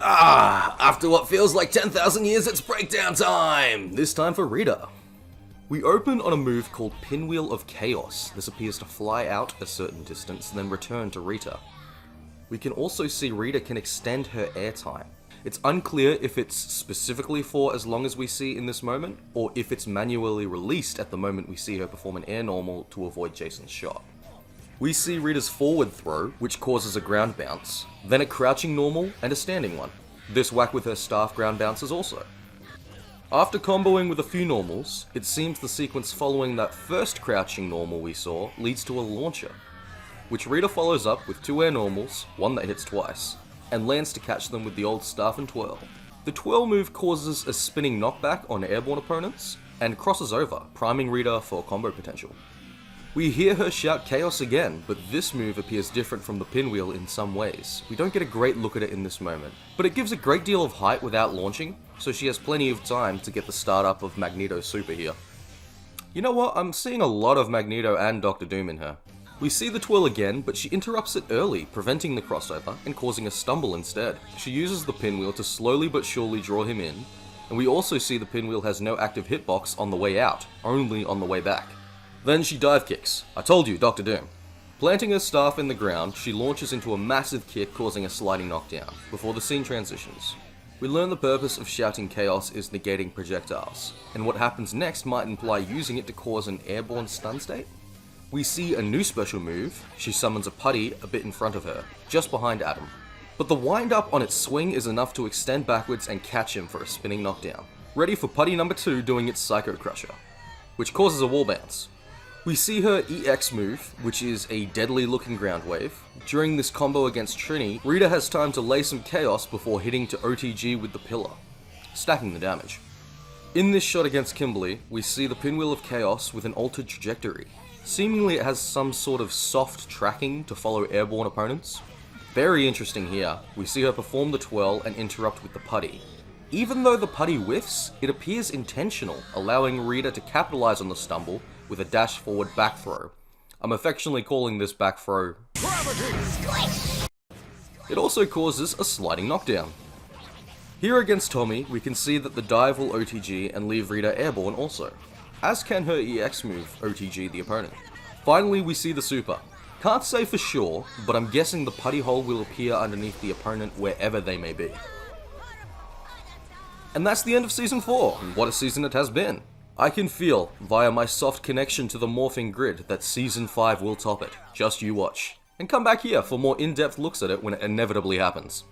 After what feels like 10,000 years, it's breakdown time! This time for Rita. We open on a move called Pinwheel of Chaos. This appears to fly out a certain distance and then return to Rita. We can also see Rita can extend her airtime. It's unclear if it's specifically for as long as we see in this moment, or if it's manually released at the moment we see her perform an air normal to avoid Jason's shot. We see Rita's forward throw, which causes a ground bounce, then a crouching normal and a standing one. This whack with her staff ground bounces also. After comboing with a few normals, it seems the sequence following that first crouching normal we saw leads to a launcher, which Rita follows up with two air normals, one that hits twice, and lands to catch them with the old staff and twirl. The twirl move causes a spinning knockback on airborne opponents, and crosses over, priming Rita for combo potential. We hear her shout chaos again, but this move appears different from the pinwheel in some ways. We don't get a great look at it in this moment, but it gives a great deal of height without launching, so she has plenty of time to get the startup of Magneto Super here. You know what, I'm seeing a lot of Magneto and Doctor Doom in her. We see the twirl again, but she interrupts it early, preventing the crossover and causing a stumble instead. She uses the pinwheel to slowly but surely draw him in, and we also see the pinwheel has no active hitbox on the way out, only on the way back. Then she dive kicks. I told you, Doctor Doom. Planting her staff in the ground, she launches into a massive kick causing a sliding knockdown, before the scene transitions. We learn the purpose of shouting chaos is negating projectiles, and what happens next might imply using it to cause an airborne stun state? We see a new special move. She summons a putty a bit in front of her, just behind Adam. But the wind up on its swing is enough to extend backwards and catch him for a spinning knockdown. Ready for putty number 2 doing its Psycho Crusher, which causes a wall bounce. We see her EX move, which is a deadly looking ground wave. During this combo against Trini, Rita has time to lay some chaos before hitting to OTG with the pillar, stacking the damage. In this shot against Kimberly, we see the Pinwheel of Chaos with an altered trajectory. Seemingly it has some sort of soft tracking to follow airborne opponents. Very interesting here, we see her perform the twirl and interrupt with the putty. Even though the putty whiffs, it appears intentional, allowing Rita to capitalize on the stumble with a dash forward back throw. I'm affectionately calling this back throw Gravity. It also causes a sliding knockdown. Here against Tommy, we can see that the dive will OTG and leave Rita airborne also, as can her EX move OTG the opponent. Finally, we see the super. Can't say for sure, but I'm guessing the putty hole will appear underneath the opponent wherever they may be. And that's the end of Season 4, and what a season it has been. I can feel, via my soft connection to the morphing grid, that Season 5 will top it. Just you watch. And come back here for more in-depth looks at it when it inevitably happens.